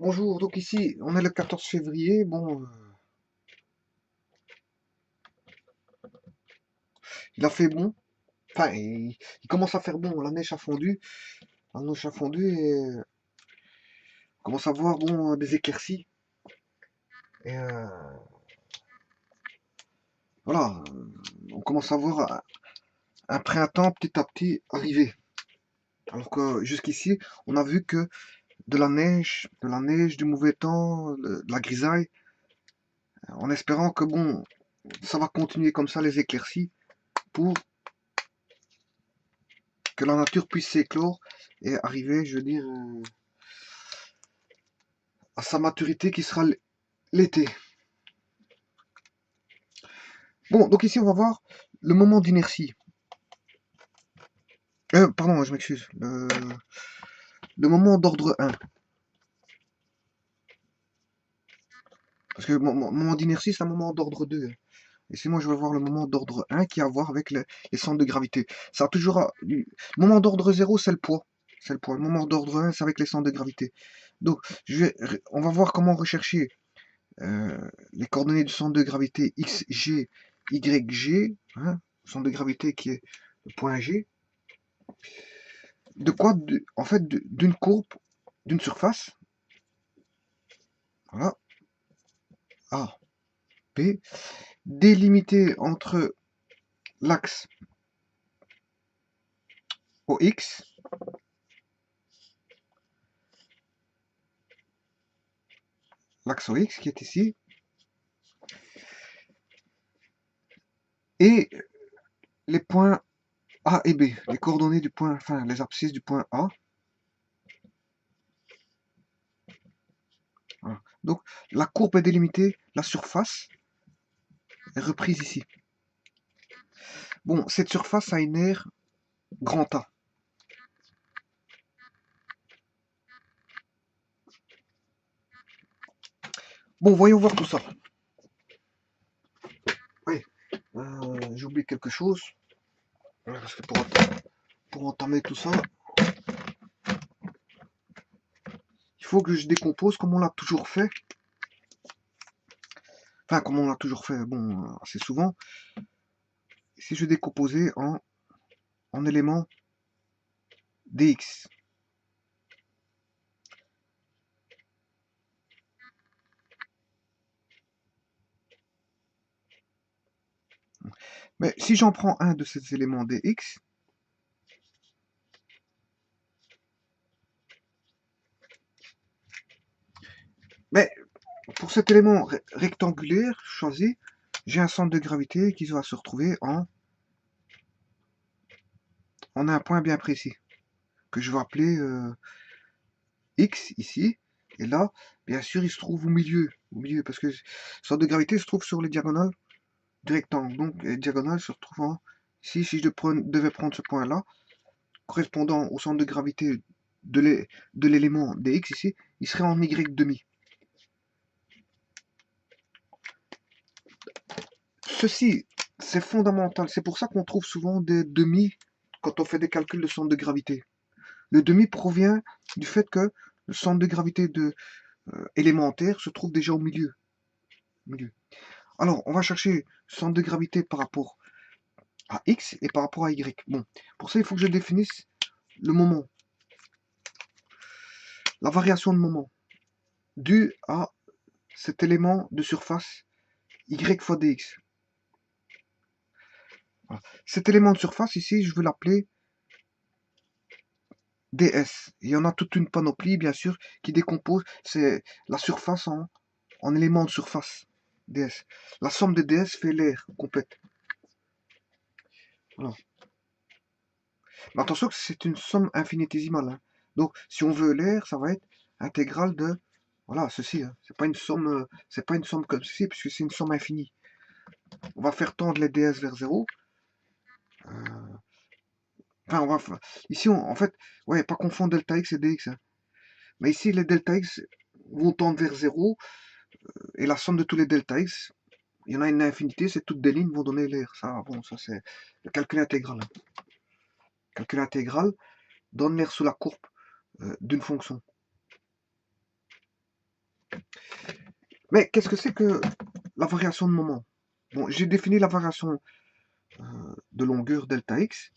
Bonjour, donc ici on est le 14 février, bon, il a fait bon, enfin il commence à faire bon, la neige a fondu et on commence à voir bon des éclaircies, et voilà, on commence à voir un printemps petit à petit arriver. Alors que jusqu'ici on a vu que de la neige, du mauvais temps, de la grisaille, en espérant que bon, ça va continuer comme ça les éclaircies pour que la nature puisse s'éclore et arriver, je veux dire, à sa maturité qui sera l'été. Bon, donc ici on va voir le moment d'inertie. Pardon, je m'excuse. Le moment d'ordre 1. Parce que le moment d'inertie, c'est un moment d'ordre 2. Ici, moi, je vais voir le moment d'ordre 1 qui a à voir avec les centres de gravité. Ça a toujours. Le moment d'ordre 0, c'est le poids. C'est le poids. Le moment d'ordre 1, c'est avec les centres de gravité. Donc, on va voir comment rechercher les coordonnées du centre de gravité x, g, y, g. Hein, le centre de gravité qui est le point G. De quoi? En fait, d'une courbe, d'une surface. Voilà. A, B. Délimitée entre l'axe OX l'axe OX qui est ici, et les points A et B, les coordonnées du point, enfin les abscisses du point A. Voilà. Donc la courbe est délimitée, la surface est reprise ici. Bon, cette surface a une aire grand A. Bon, voyons voir tout ça. Oui, j'ai oublié quelque chose. Parce que pour entamer tout ça, il faut que je décompose comme on l'a toujours fait. Enfin, comme on l'a toujours fait, bon, assez souvent. Si je décomposais en éléments dx. Mais si j'en prends un de ces éléments dx, mais pour cet élément rectangulaire choisi, j'ai un centre de gravité qui va se retrouver en un point bien précis, que je vais appeler x ici. Et là, bien sûr, il se trouve au milieu, parce que le centre de gravité se trouve sur les diagonales du rectangle. Donc, les diagonales se retrouvent ici, si je devais prendre ce point-là, correspondant au centre de gravité de l'élément dx ici, il serait en y demi. Ceci, c'est fondamental. C'est pour ça qu'on trouve souvent des demi quand on fait des calculs de centre de gravité. Le demi provient du fait que le centre de gravité élémentaire se trouve déjà au milieu. Alors, on va chercher le centre de gravité par rapport à x et par rapport à y. Bon, pour ça, il faut que je définisse le moment, la variation de moment, due à cet élément de surface y fois dx. Voilà. Cet élément de surface ici, je veux l'appeler ds. Il y en a toute une panoplie, bien sûr, qui décompose c'est la surface en éléments de surface ds. La somme des ds fait l'aire complète. Voilà. Mais attention que c'est une somme infinitésimale. Hein. Donc, si on veut l'air, ça va être intégrale de voilà ceci. Hein. C'est pas une somme comme ceci puisque c'est une somme infinie. On va faire tendre les ds vers 0. Enfin, ici, en fait, ouais, pas confondre delta x et dx. Hein. Mais ici, les delta x vont tendre vers 0 et la somme de tous les delta x, il y en a une infinité, c'est toutes des lignes vont donner l'air. Ça, bon, ça c'est le calcul intégral. Hein. Le calcul intégral donne l'air sous la courbe d'une fonction. Mais qu'est-ce que c'est que la variation de moment? Bon, j'ai défini la variation de longueur delta x,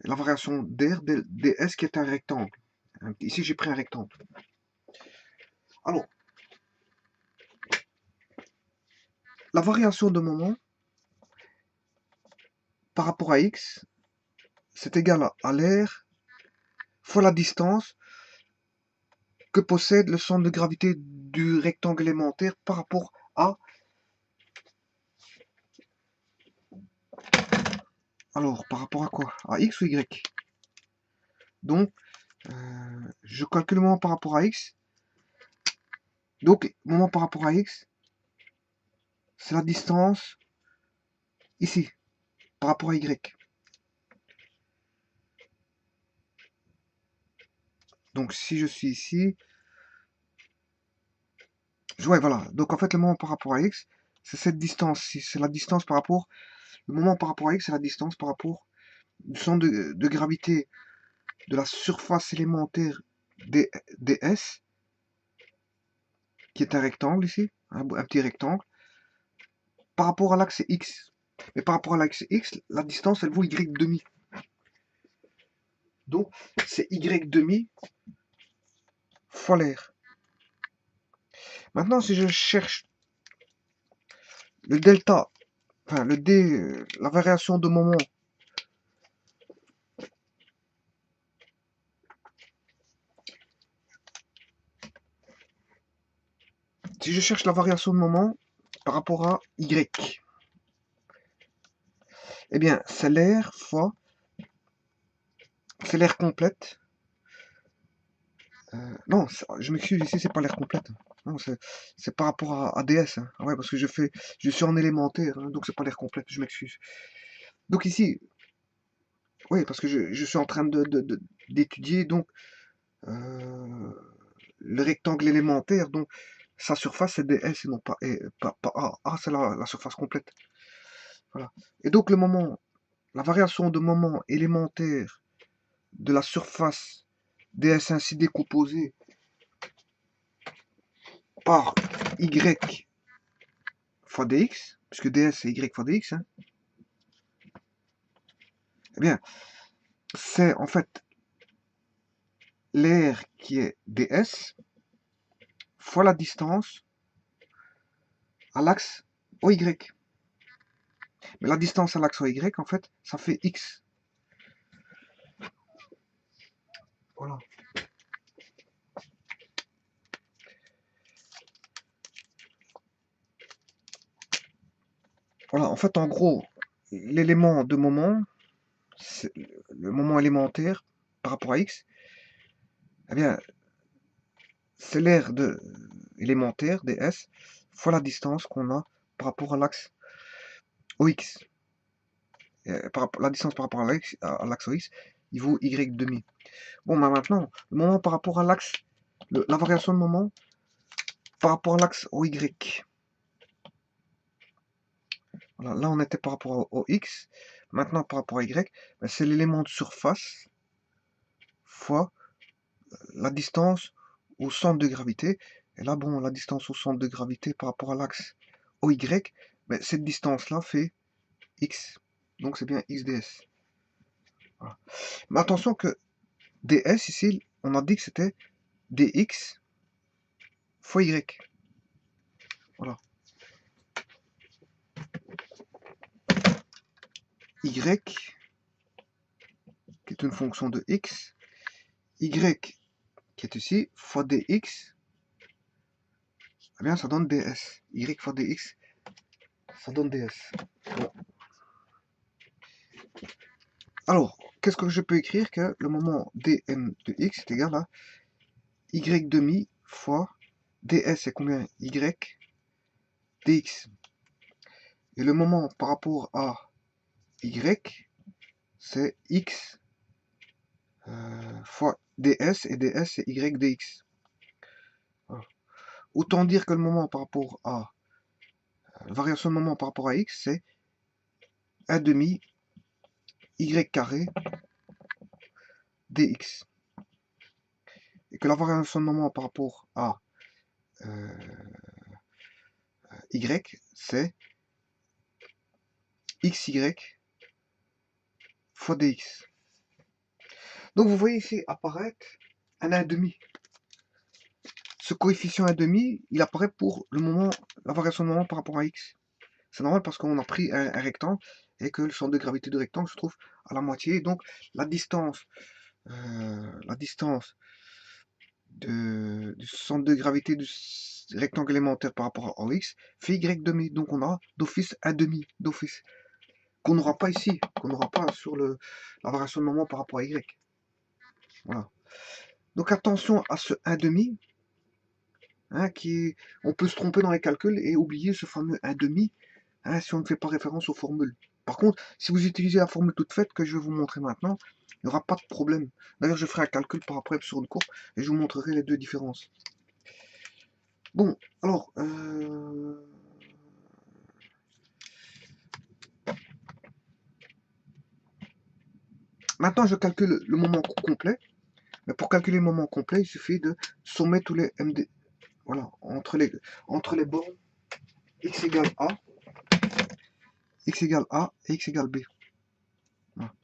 la variation d'air ds qui est un rectangle. Ici, j'ai pris un rectangle. Alors, la variation de moment par rapport à x, c'est égal à l'air fois la distance que possède le centre de gravité du rectangle élémentaire par rapport à... Alors, par rapport à quoi? À x ou y? Donc, je calcule le moment par rapport à x. Donc, moment par rapport à x, c'est la distance ici, par rapport à y. Donc, si je suis ici, ouais, voilà. Donc, en fait, le moment par rapport à x, c'est cette distance-ci. C'est la distance par rapport... Le moment par rapport à x, c'est la distance par rapport du centre de gravité de la surface élémentaire ds, qui est un rectangle ici, un petit rectangle, par rapport à l'axe x. Mais par rapport à l'axe x, la distance, elle vaut y demi. Donc, c'est y demi fois l'air. Maintenant, si je cherche le delta, enfin le d, la variation de moment si je cherche la variation de moment par rapport à y, eh bien, c'est l'air fois, c'est l'air complète. Non, je m'excuse, ici, c'est pas l'air complète. Non, c'est par rapport à ds. Hein. Ah ouais, parce que je suis en élémentaire, hein, donc c'est pas l'air complète, je m'excuse. Donc ici, oui, parce que je suis en train d'étudier donc le rectangle élémentaire, donc sa surface c'est ds et non pas, pas A. A c'est la surface complète. Voilà. Et donc le moment, la variation de moment élémentaire de la surface ds ainsi décomposée par y fois dx, puisque ds c'est y fois dx, hein, eh bien, c'est en fait l'air qui est ds fois la distance à l'axe OY. Mais la distance à l'axe OY, en fait, ça fait x. Voilà. Voilà, en fait, en gros, l'élément de moment, le moment élémentaire par rapport à x, eh bien, c'est l'air élémentaire ds fois la distance qu'on a par rapport à l'axe OX. La distance par rapport à l'axe OX, il vaut y demi. Bon, bah maintenant, le moment par rapport à l'axe, la variation de moment par rapport à l'axe OY. Voilà, là, on était par rapport au X. Maintenant, par rapport à Y, ben, c'est l'élément de surface fois la distance au centre de gravité. Et là, bon, la distance au centre de gravité par rapport à l'axe OY, ben, cette distance-là fait X. Donc, c'est bien XDS. Voilà. Mais attention que DS, ici, on a dit que c'était DX fois Y. Voilà. Y, qui est une fonction de X. Y, qui est ici, fois DX. Eh bien, ça donne ds. Y fois dx, ça donne ds. Bon. Alors, qu'est-ce que je peux écrire que le moment dn de x est égal à y demi fois ds, c'est combien? Y dx. Et le moment par rapport à y, c'est x fois ds, et ds, c'est y dx. Voilà. Autant dire que le moment par rapport à variation de moment par rapport à x, c'est 1 demi y carré dx. Et que la variation de moment par rapport à y, c'est xy fois dx. Donc vous voyez ici apparaître un 1,5. Ce coefficient 1,5, il apparaît pour le moment, la variation de moment par rapport à x. C'est normal parce qu'on a pris un rectangle et que le centre de gravité du rectangle se trouve à la moitié. Donc la distance du centre de gravité du rectangle élémentaire par rapport à x fait y'. Donc on a d'office 1,5 d'office. Qu'on n'aura pas ici, qu'on n'aura pas sur la variation de moment par rapport à y. Voilà. Donc attention à ce 1,5. Hein, on peut se tromper dans les calculs et oublier ce fameux 1,5 hein, si on ne fait pas référence aux formules. Par contre, si vous utilisez la formule toute faite que je vais vous montrer maintenant, il n'y aura pas de problème. D'ailleurs, je ferai un calcul par après sur une courbe et je vous montrerai les deux différences. Bon, alors, maintenant je calcule le moment complet. Mais pour calculer le moment complet, il suffit de sommer tous les MD. Voilà, entre les bornes x égale A, x égale A et x égale B. Voilà.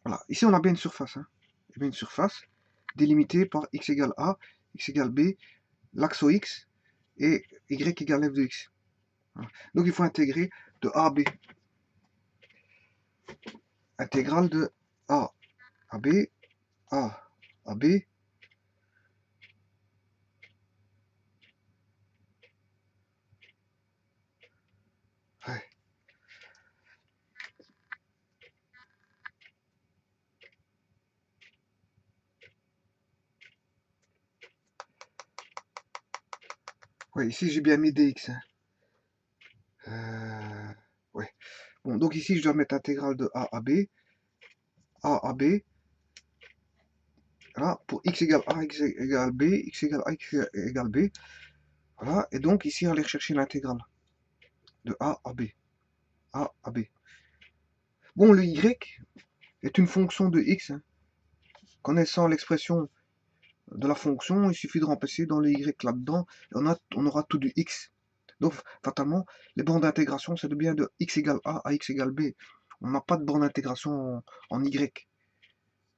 Voilà. Ici on a bien une surface. Hein. Bien une surface délimitée par x égale A, x égale B, l'axe au x et y égale f de x. Voilà. Donc il faut intégrer de A à B. Intégrale de A à B, A à B. Ouais. Ouais, ici j'ai bien mis dx. Hein. Ouais. Bon, donc ici je dois mettre intégrale de A à B, voilà, pour x égale A, x égale B, x égale A, x égale B. Voilà, et donc ici aller chercher l'intégrale de A à B. A à B. Bon, le y est une fonction de x. Hein. Connaissant l'expression de la fonction, il suffit de remplacer dans le y là-dedans, et on aura tout du x. Donc, fatalement, les bornes d'intégration, c'est bien de x égale A à x égale B. On n'a pas de borne d'intégration en y.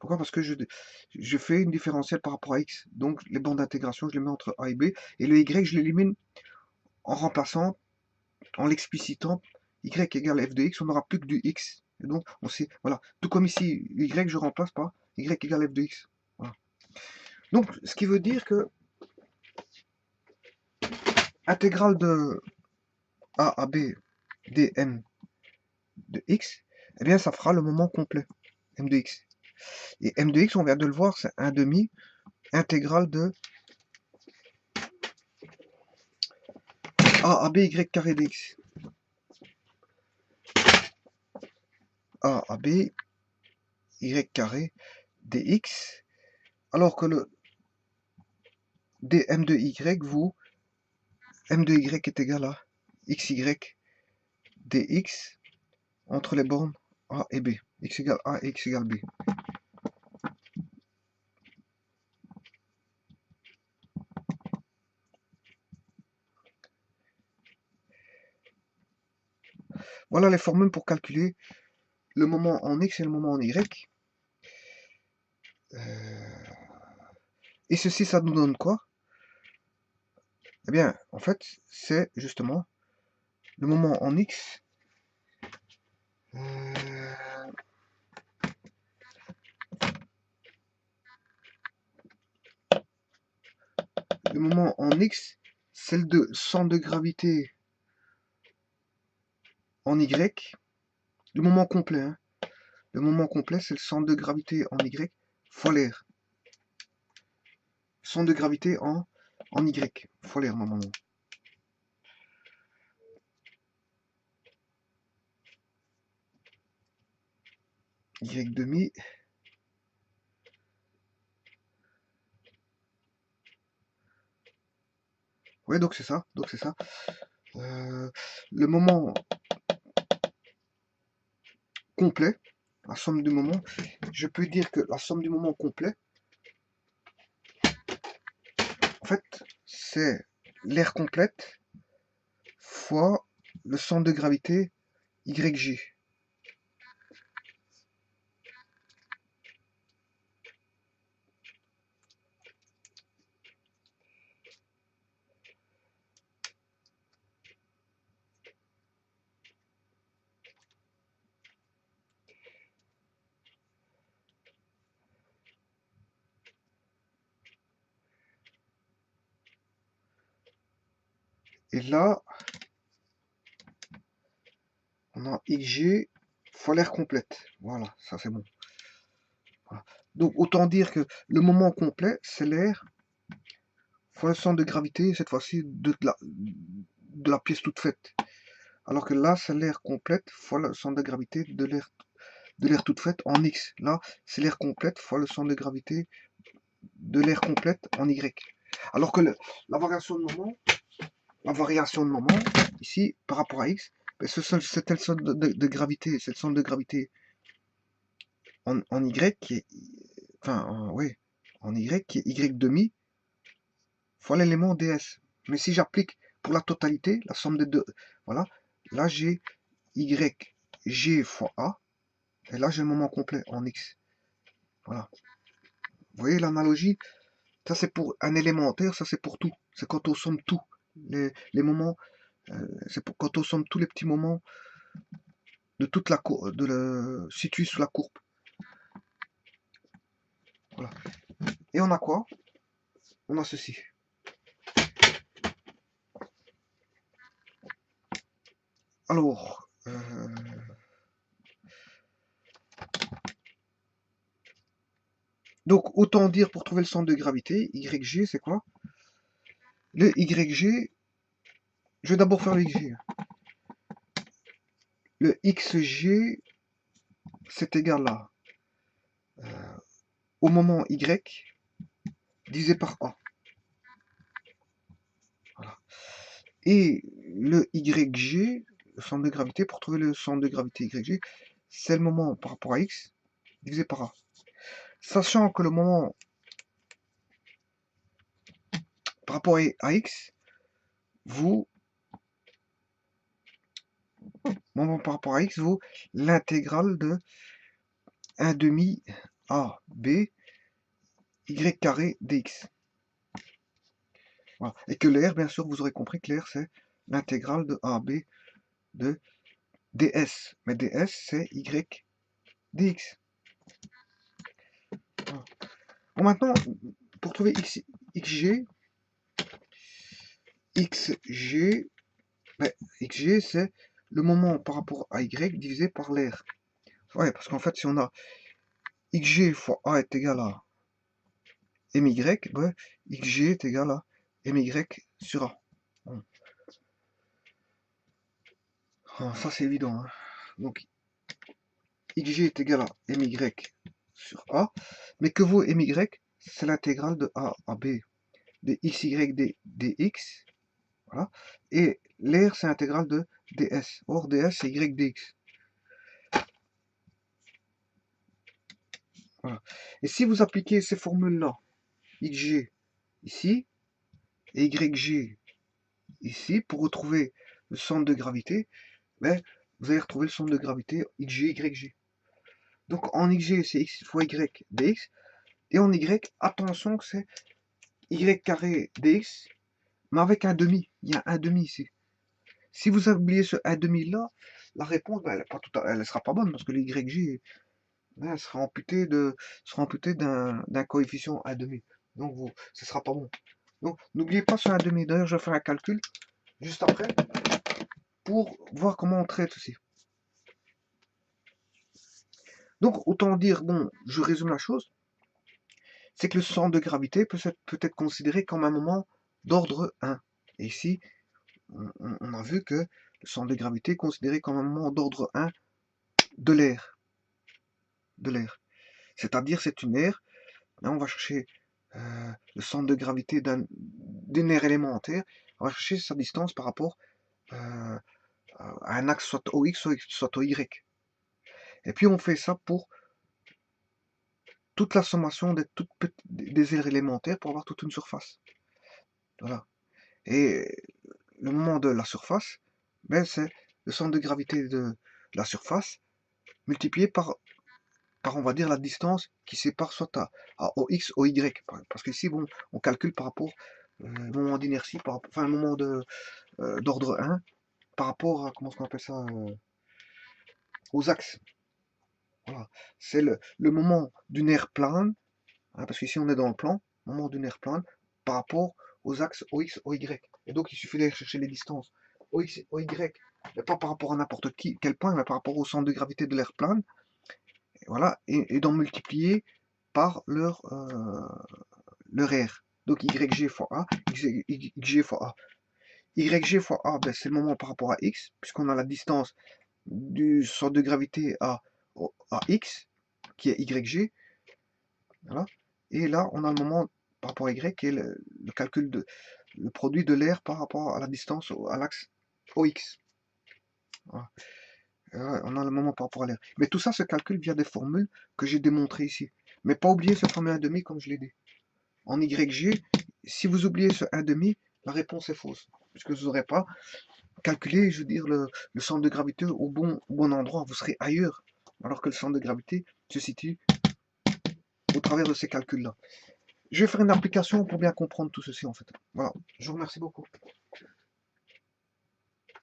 Pourquoi? Parce que je fais une différentielle par rapport à x. Donc, les bornes d'intégration, je les mets entre A et B. Et le y, je l'élimine en remplaçant, en l'explicitant, y égale f de x, on n'aura plus que du x. Et donc, on sait, voilà. Tout comme ici, y, je remplace par y égale f de x. Voilà. Donc, ce qui veut dire que intégrale de a à b dm de x, eh bien, ça fera le moment complet, m de x. Et m de x, on vient de le voir, c'est 1,5 intégrale de a à b y carré dx. A à b y carré dx, alors que le dm de y vaut m de y est égal à xy dx entre les bornes a et b. X égale a et x égale b. Voilà les formules pour calculer le moment en x et le moment en y. Et ceci, ça nous donne quoi? Eh bien, en fait, c'est justement le moment en x. Le moment en x, c'est le centre de gravité en y. Le moment complet, hein. Le moment complet, c'est le centre de gravité en y fois l'air. Centre de gravité en y fois l'air, normalement. Y demi. Ouais, donc c'est ça. Donc c'est ça. Le moment complet, la somme du moment, je peux dire que la somme du moment complet, en fait, c'est l'aire complète fois le centre de gravité YG. Et là, on a XG fois l'aire complète. Voilà, ça c'est bon. Voilà. Donc autant dire que le moment complet, c'est l'air fois le centre de gravité, cette fois-ci de la pièce toute faite. Alors que là, c'est l'air complète fois le centre de gravité de l'air toute faite en X. Là, c'est l'air complète fois le centre de gravité de l'air complète en Y. Alors que la variation de moment, ici, par rapport à X, ben, c'était le centre de gravité, c'est le centre de gravité en Y qui est, enfin, oui, en Y qui est Y demi fois l'élément ds. Mais si j'applique pour la totalité, la somme des deux, voilà, là j'ai YG fois A, et là j'ai le moment complet en X. Voilà. Vous voyez l'analogie? Ça c'est pour un élémentaire, ça c'est pour tout. C'est quand on somme tout. Les moments, c'est quand on somme tous les petits moments de toute la courbe, situés sous la courbe. Voilà. Et on a quoi? On a ceci. Alors, donc autant dire pour trouver le centre de gravité, YG c'est quoi? Le YG, je vais d'abord faire le XG. Le XG, c'est égal à au moment Y divisé par A. Voilà. Et le YG, le centre de gravité, pour trouver le centre de gravité YG, c'est le moment par rapport à X divisé par A. Sachant que le moment par rapport à X, vous, moment par rapport à X, vaut l'intégrale de 1 demi A B Y carré dx. Voilà. Et que l'air, bien sûr, vous aurez compris que l'air, c'est l'intégrale de AB de ds. Mais ds, c'est Y dx. Voilà. Bon, maintenant, pour trouver xg, ben, xg, c'est le moment par rapport à y divisé par l'air. Ouais, parce qu'en fait, si on a xg fois a est égal à my, ben, xg est égal à my sur a. Bon. Ah, ça, c'est évident. Hein. Donc, xg est égal à my sur a, mais que vaut my? C'est l'intégrale de a à b de xy dx, voilà, et l'air c'est l'intégrale de ds. Or ds c'est y dx. Voilà. Et si vous appliquez ces formules-là, xg ici et yg ici, pour retrouver le centre de gravité, ben, vous allez retrouver le centre de gravité xg, yg. Donc en xg c'est x fois y dx, et en y, attention que c'est y carré dx, mais avec un demi. Il y a un demi ici. Si vous oubliez ce 1 demi là, la réponse, ben, elle ne sera pas bonne parce que le YG ben, sera amputé d'un coefficient 1 demi. Donc ce ne sera pas bon. Donc n'oubliez pas ce 1 demi. D'ailleurs, je vais faire un calcul juste après pour voir comment on traite aussi. Donc autant dire, bon, je résume la chose, c'est que le centre de gravité peut être considéré comme un moment d'ordre 1. Et ici, on a vu que le centre de gravité est considéré comme un moment d'ordre 1 de l'air. C'est-à-dire c'est une aire. Là, on va chercher le centre de gravité d'une aire élémentaire. On va chercher sa distance par rapport à un axe soit OX soit OY. Et puis on fait ça pour toute la sommation des aires élémentaires pour avoir toute une surface. Voilà. Et le moment de la surface, ben, c'est le centre de gravité de la surface multiplié par on va dire, la distance qui sépare soit à OX, OY. Parce qu'ici, bon, on calcule par rapport au moment d'inertie, enfin, un moment d'ordre 1, par rapport à, comment on appelle ça, aux axes. Voilà. C'est le moment d'une aire plane, hein, parce qu'ici on est dans le plan, moment d'une aire plane, par rapport aux axes OX, OY. Et donc il suffit d'aller chercher les distances OX, OY, mais pas par rapport à n'importe quel point, mais par rapport au centre de gravité de l'aire plane, et voilà, et d'en multiplier par leur R. Donc YG fois A, YG fois A. YG fois A, ben, c'est le moment par rapport à X, puisqu'on a la distance du centre de gravité à X, qui est YG. Voilà. Et là, on a le moment par rapport à Y, qui est le calcul le produit de l'air par rapport à la distance à l'axe OX. Voilà. On a le moment par rapport à l'air. Mais tout ça se calcule via des formules que j'ai démontrées ici. Mais pas oublier ce fameux 1,5 comme je l'ai dit. En YG, si vous oubliez ce 1,5, la réponse est fausse. Puisque vous n'aurez pas calculé, je veux dire, le centre de gravité au bon endroit. Vous serez ailleurs. Alors que le centre de gravité se situe au travers de ces calculs-là. Je vais faire une application pour bien comprendre tout ceci en fait. Voilà. Je vous remercie beaucoup.